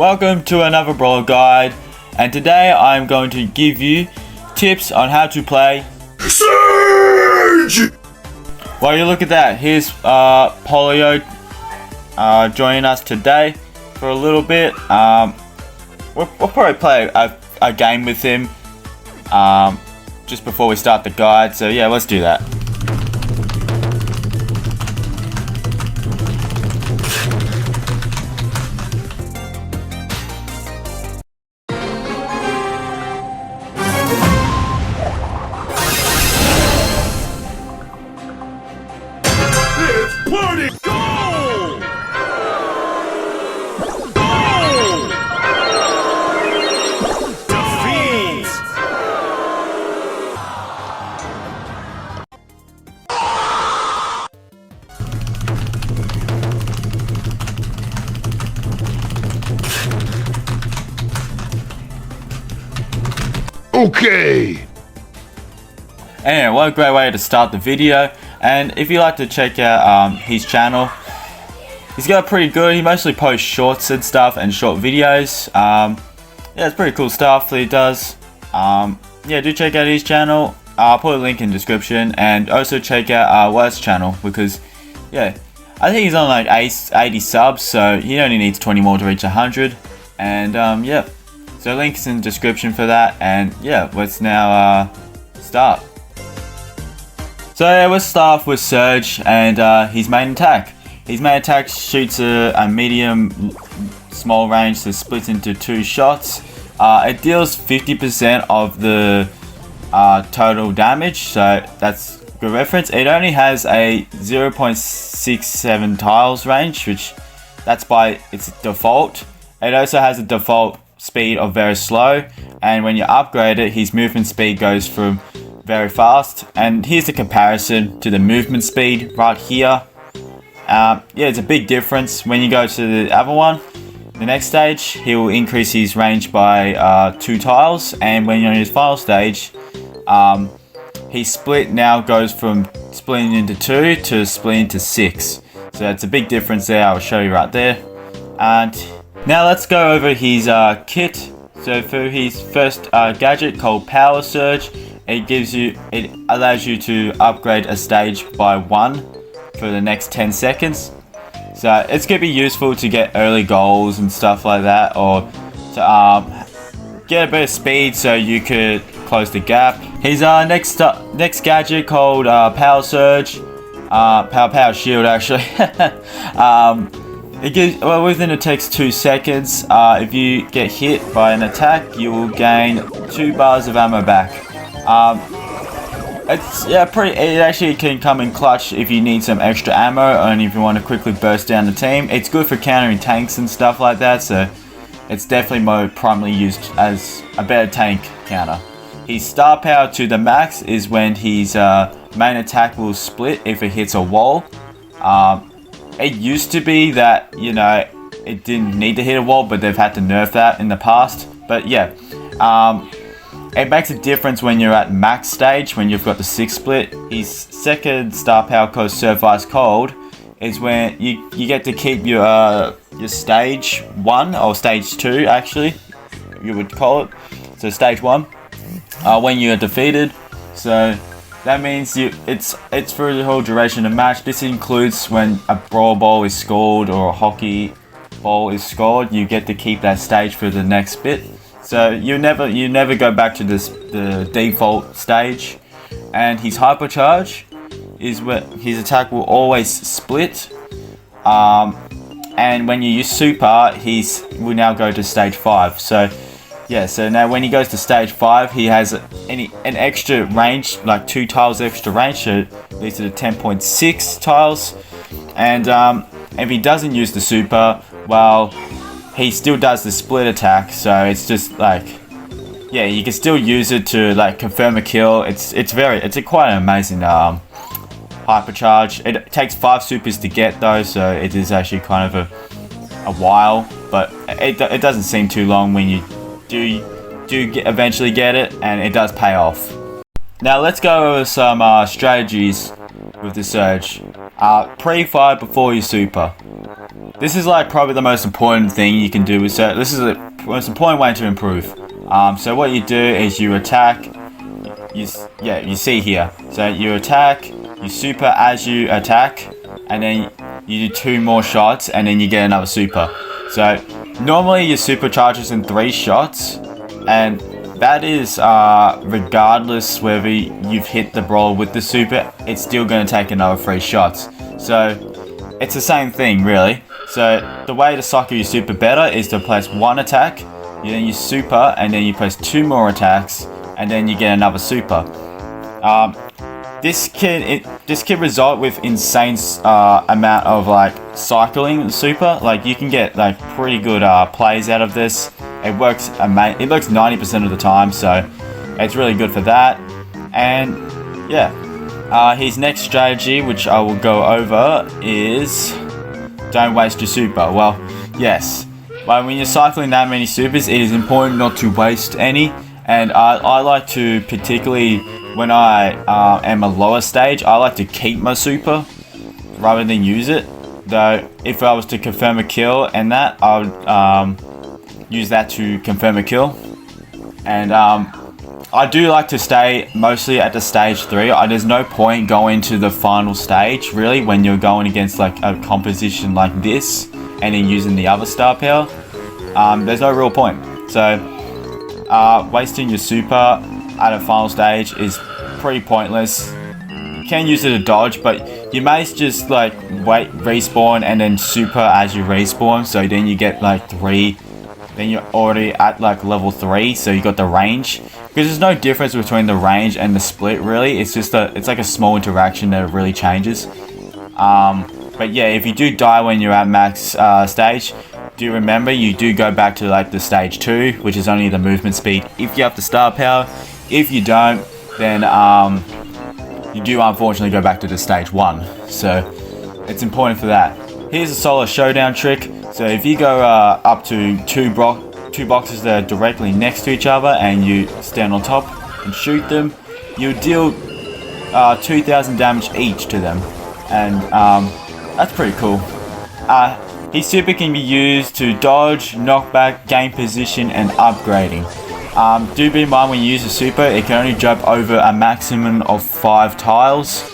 Welcome to another Brawl Guide, and today I'm going to give you tips on how to play Serge! Well, you look at that, here's Polio joining us today for a little bit. We'll probably play a game with him just before we start the guide, so yeah, let's do that. Party goal! Goal! Defeat! Okay. Anyway, what a great way to start the video. And if you like to check out his channel, he's got pretty good. He mostly posts shorts and stuff and short videos. Yeah, it's pretty cool stuff that he does. Yeah, do check out his channel. I'll put a link in the description, and also check out Wes's channel because, yeah, I think he's on like 80 subs, so he only needs 20 more to reach 100. And yeah, so links in the description for that. And yeah, let's now start. So yeah, we'll start off with Serge and his main attack. His main attack shoots a medium small range, so splits into 2 shots. It deals 50% of the total damage, so that's good reference. It only has a 0.67 tiles range, which that's by its default. It also has a default speed of very slow, and when you upgrade it, his movement speed goes from very fast. And here's the comparison to the movement speed right here. Yeah, it's a big difference. When you go to the other one, the next stage, he will increase his range by 2 tiles, and when you're on his final stage, his split now goes from splitting into 2 to splitting into 6. So that's a big difference there. I'll show you right there. And now let's go over his kit. So for his first gadget called Power Surge, it allows you to upgrade a stage by 1 for the next 10 seconds. So it's going to be useful to get early goals and stuff like that, or to get a bit of speed so you could close the gap. His next gadget called Power Surge, Power Shield actually. It gives, well, within it takes 2 seconds. If you get hit by an attack, you will gain 2 bars of ammo back. It's it actually can come in clutch if you need some extra ammo, and if you want to quickly burst down the team. It's good for countering tanks and stuff like that, so it's definitely more primarily used as a better tank counter. His star power to the max is when his main attack will split if it hits a wall. It used to be that, you know, it didn't need to hit a wall, but they've had to nerf that in the past. But yeah, it makes a difference when you're at max stage, when you've got the 6 split. His second star power called Serve Ice Cold is when you get to keep your stage 1, or stage 2 actually, you would call it. So stage 1, when you are defeated. So that means it's for the whole duration of the match. This includes when a brawl ball is scored or a hockey ball is scored. You get to keep that stage for the next bit. So you never go back to the default stage. And his hypercharge is where his attack will always split. And when you use super, will now go to stage 5. So yeah, so now when he goes to stage 5, he has an extra range, like 2 tiles extra range, so these are the 10.6 tiles. And if he doesn't use the super, well, he still does the split attack, so it's just like, yeah, you can still use it to like confirm a kill. It's quite an amazing hypercharge. It takes 5 supers to get though, so it is actually kind of a while, but it doesn't seem too long when you eventually get it, and it does pay off. Now let's go over some strategies with the Surge. Pre-fire before your super. This is like probably the most important thing you can do with Serge. This is the most important way to improve. So what you do is you attack. You see here. So you attack, you super as you attack, and then you do 2 more shots, and then you get another super. So normally your super charges in 3 shots, and that is regardless whether you've hit the brawl with the super, it's still going to take another 3 shots. So it's the same thing really. So the way to cycle your super better is to place 1 attack, then you super, and then you place 2 more attacks, and then you get another super. This can result with insane amount of like cycling super. Like you can get like pretty good plays out of this. It works 90% of the time, so it's really good for that. And yeah, his next strategy, which I will go over, is don't waste your super. Well, yes, but when you're cycling that many supers, it is important not to waste any. And I like to, particularly when I am a lower stage, I like to keep my super rather than use it. Though if I was to confirm a kill and that, I would use that to confirm a kill. And I do like to stay mostly at the stage 3. There's no point going to the final stage really when you're going against like a composition like this and then using the other star power. There's no real point. So wasting your super at a final stage is pretty pointless. You can use it to dodge, but you may just like wait, respawn, and then super as you respawn. So then you get like 3. Then you're already at like level 3, so you got the range. Because there's no difference between the range and the split really. It's just it's like a small interaction that really changes. But yeah, if you do die when you're at max stage, do remember you do go back to like the stage 2, which is only the movement speed if you have the star power. If you don't, then you do unfortunately go back to the stage 1. So it's important for that. Here's a solo showdown trick. So if you go up to two boxes that are directly next to each other and you stand on top and shoot them, you deal 2,000 damage each to them, and that's pretty cool. His super can be used to dodge, knockback, gain position, and upgrading. Do be in mind when you use a super, it can only jump over a maximum of 5 tiles.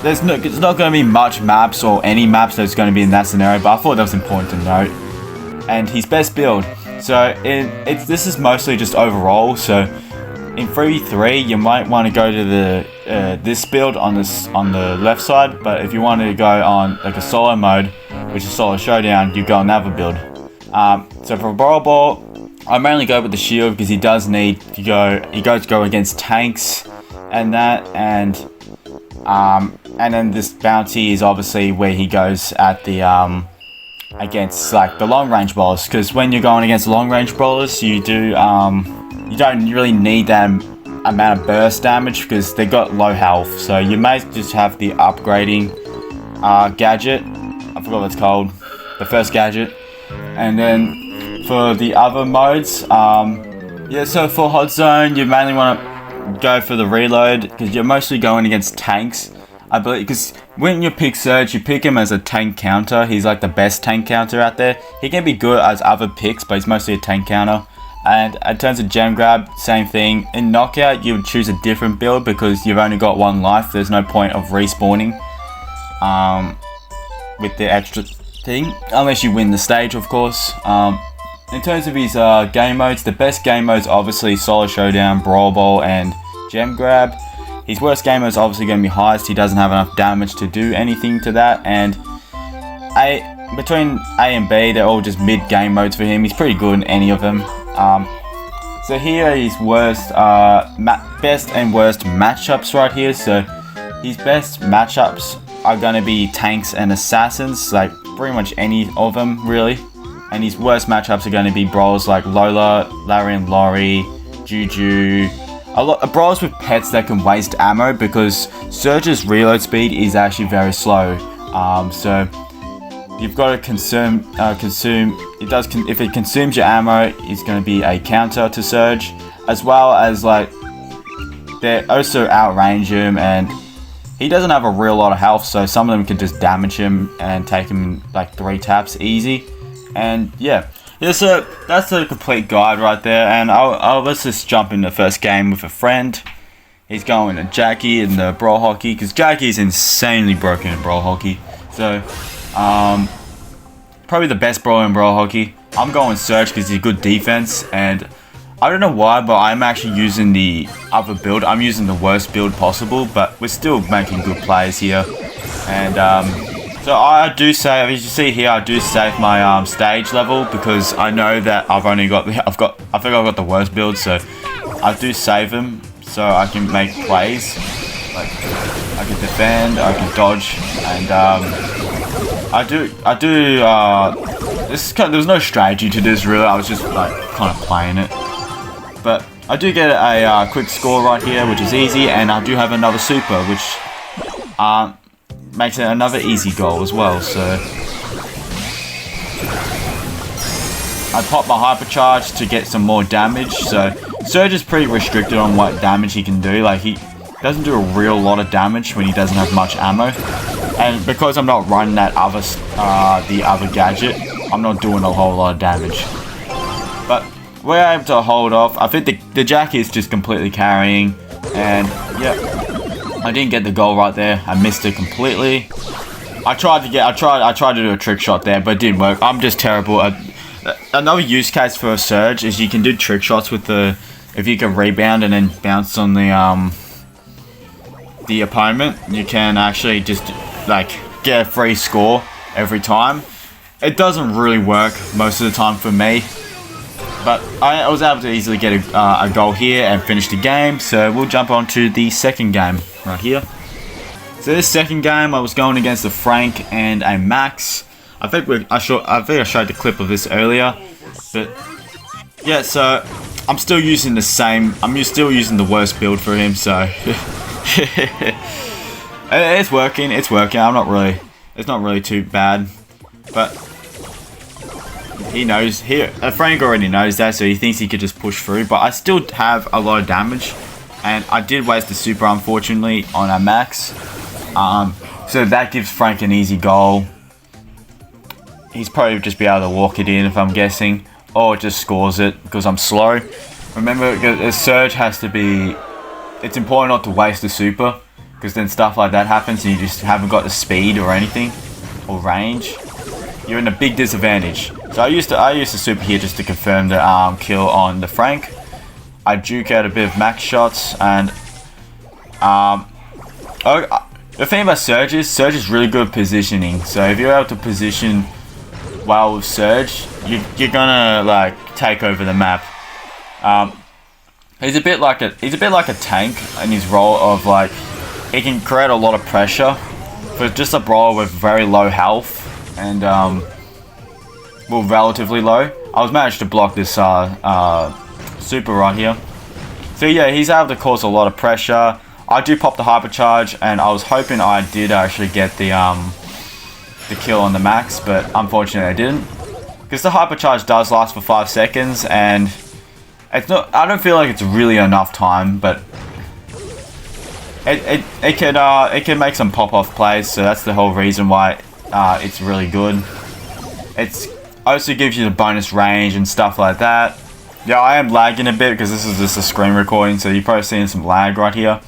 It's not going to be much maps or any maps that's going to be in that scenario, but I thought that was important to note. And his best build. So this is mostly just overall. So in 3v3, you might want to go to the this build on the left side, but if you want to go on like a solo mode, which is solo showdown, you go on another build. So for Brawl Ball, I mainly go with the shield because he does need to go. He goes to go against tanks and that, and then this bounty is obviously where he goes at the against like the long range brawlers, because when you're going against long range brawlers, you don't really need that amount of burst damage because they got low health. So you may just have the upgrading gadget. I forgot what it's called, the first gadget. And then for the other modes, so for Hot Zone, you mainly want to go for the reload because you're mostly going against tanks, I believe, because when you pick Serge, you pick him as a tank counter. He's like the best tank counter out there. He can be good as other picks, but he's mostly a tank counter. And in terms of gem grab, same thing. In knockout, you would choose a different build because you've only got 1 life. There's no point of respawning with the extra thing, unless you win the stage, of course. In terms of his game modes, the best game modes obviously Solo Showdown, Brawl Ball, and Gem Grab. His worst game mode is obviously going to be Heist. He doesn't have enough damage to do anything to that, and between A and B, they're all just mid game modes for him. He's pretty good in any of them. So here are his worst, best and worst matchups right here. So his best matchups are going to be tanks and assassins, like pretty much any of them really. And his worst matchups are going to be brawlers like Lola, Larry and Lori, Juju. A lot of brawlers with pets that can waste ammo because Serge's reload speed is actually very slow. So you've got to consume. If it consumes your ammo, it's going to be a counter to Serge, as well as like they also outrange him, and he doesn't have a real lot of health, so some of them can just damage him and take him like 3 taps easy. And yeah, that's a complete guide right there. And let's just jump in the first game with a friend. He's going to Jackie in the Brawl Hockey, because Jackie is insanely broken in Brawl Hockey. So, probably the best brawler in Brawl Hockey. I'm going Serge because he's a good defense, and I don't know why, but I'm actually using the other build. I'm using the worst build possible, but we're still making good plays here. And so I do save, as you see here, I do save my stage level, because I know that I think I've got the worst build, so I do save them so I can make plays. Like I can defend, I can dodge, and there's no strategy to this really. I was just like kind of playing it. But I do get a quick score right here, which is easy, and I do have another super, which makes it another easy goal as well. So I pop my hypercharge to get some more damage. So Serge is pretty restricted on what damage he can do. Like he doesn't do a real lot of damage when he doesn't have much ammo. And because I'm not running that the other gadget, I'm not doing a whole lot of damage. But we're able to hold off. I think the Jackie is just completely carrying, and yeah, I didn't get the goal right there. I missed it completely. I tried to do a trick shot there, but it didn't work. I'm just terrible. Another use case for a Serge is you can do trick shots with if you can rebound and then bounce on the opponent. You can actually just like get a free score every time. It doesn't really work most of the time for me. But I was able to easily get a goal here and finish the game. So we'll jump on to the second game right here. So this second game, I was going against a Frank and a Max. I think I showed the clip of this earlier. But yeah, so I'm still using the same. I'm still using the worst build for him. So it's working. It's working. It's not really too bad. But he knows, Frank already knows that, so he thinks he could just push through, but I still have a lot of damage, and I did waste the super, unfortunately, on a Max, so that gives Frank an easy goal. He's probably just be able to walk it in, if I'm guessing, or just scores it, because I'm slow. Remember, a Surge has to be, it's important not to waste the super, because then stuff like that happens, and you just haven't got the speed or anything, or range. You're in a big disadvantage. So I used the super here just to confirm the kill on the Frank. I juke out a bit of max shots, and the thing about Serge is really good at positioning. So if you're able to position well with Serge, you're gonna like take over the map. He's a bit like a tank in his role of like he can create a lot of pressure for just a brawler with very low health. And well, relatively low. I was managed to block this super right here. So yeah, he's able to cause a lot of pressure. I do pop the hypercharge, and I was hoping I did actually get the kill on the Max, but unfortunately I didn't. Because the hypercharge does last for 5 seconds, and it's not. I don't feel like it's really enough time, but it can make some pop-off plays. So that's the whole reason why. It's really good. It also gives you the bonus range and stuff like that. Yeah, I am lagging a bit because this is just a screen recording, so you're probably seeing some lag right here.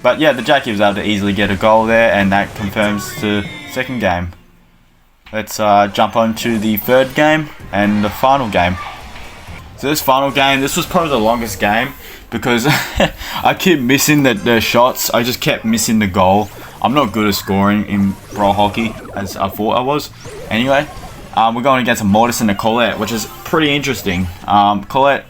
But yeah, the Jackie was able to easily get a goal there, and that confirms the second game. Let's jump on to the third game and the final game. So this final game, this was probably the longest game because I keep missing the shots. I just kept missing the goal. I'm not good at scoring in Brawl Hockey, as I thought I was. Anyway, we're going against a Mortis and a Colette, which is pretty interesting. Colette's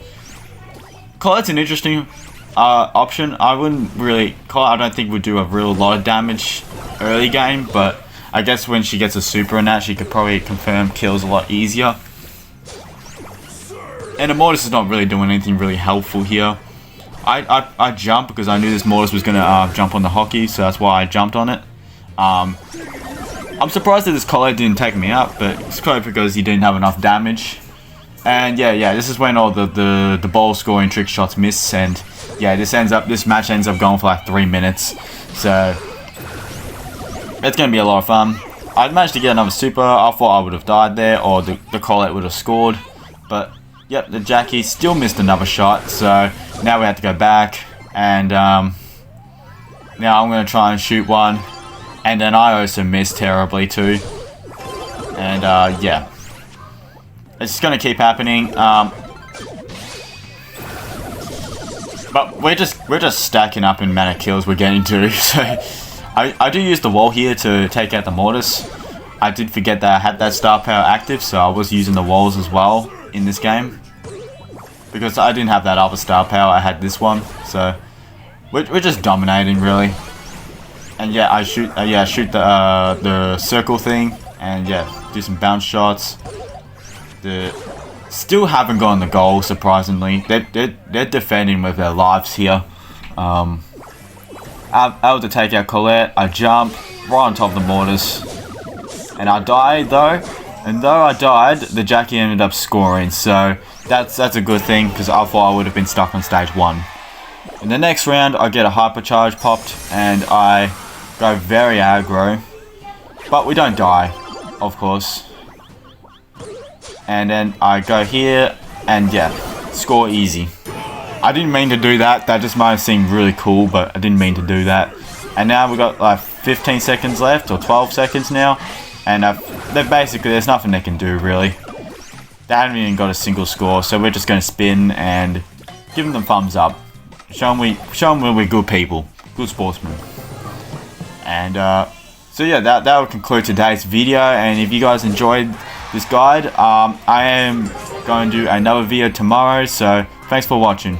an interesting option. I don't think would do a real lot of damage early game, but I guess when she gets a super in that, she could probably confirm kills a lot easier. And the Mortis is not really doing anything really helpful here. I jumped because I knew this Mortis was going to jump on the hockey, so that's why I jumped on it. I'm surprised that this Colette didn't take me out, but it's probably because he didn't have enough damage. And yeah, this is when all the ball scoring trick shots miss, and yeah, this match ends up going for like 3 minutes. So It's going to be a lot of fun. I managed to get another super. I thought I would have died there, or the Colette would have scored. But, yep, the Jackie still missed another shot. So, now we have to go back. And, now I'm going to try and shoot one. And then I also missed terribly too. And, yeah. It's just going to keep happening. But we're just stacking up in amount of kills we're getting to. So, I do use the wall here to take out the mortars. I did forget that I had that star power active, so I was using the walls as well in this game. Because I didn't have that other star power, I had this one. So we're just dominating really. And yeah, I shoot the circle thing, and yeah, do some bounce shots. Still haven't gotten the goal, surprisingly. They're defending with their lives here. Able to take out Colette. I jump right on top of the mortars, and I died though. And though I died, the Jackie ended up scoring. So that's a good thing, because I thought I would have been stuck on stage 1. In the next round, I get a hypercharge popped, and I go very aggro, but we don't die, of course. And then I go here, and yeah, score easy. I didn't mean to do that. That just might have seemed really cool, but I didn't mean to do that. And now we've got like 15 seconds left, or 12 seconds now. And they're basically, there's nothing they can do really. They haven't even got a single score, so we're just going to spin and give them the thumbs up. Show them we're good people, good sportsmen. And so yeah, that will conclude today's video. And if you guys enjoyed this guide, I am going to do another video tomorrow. So thanks for watching.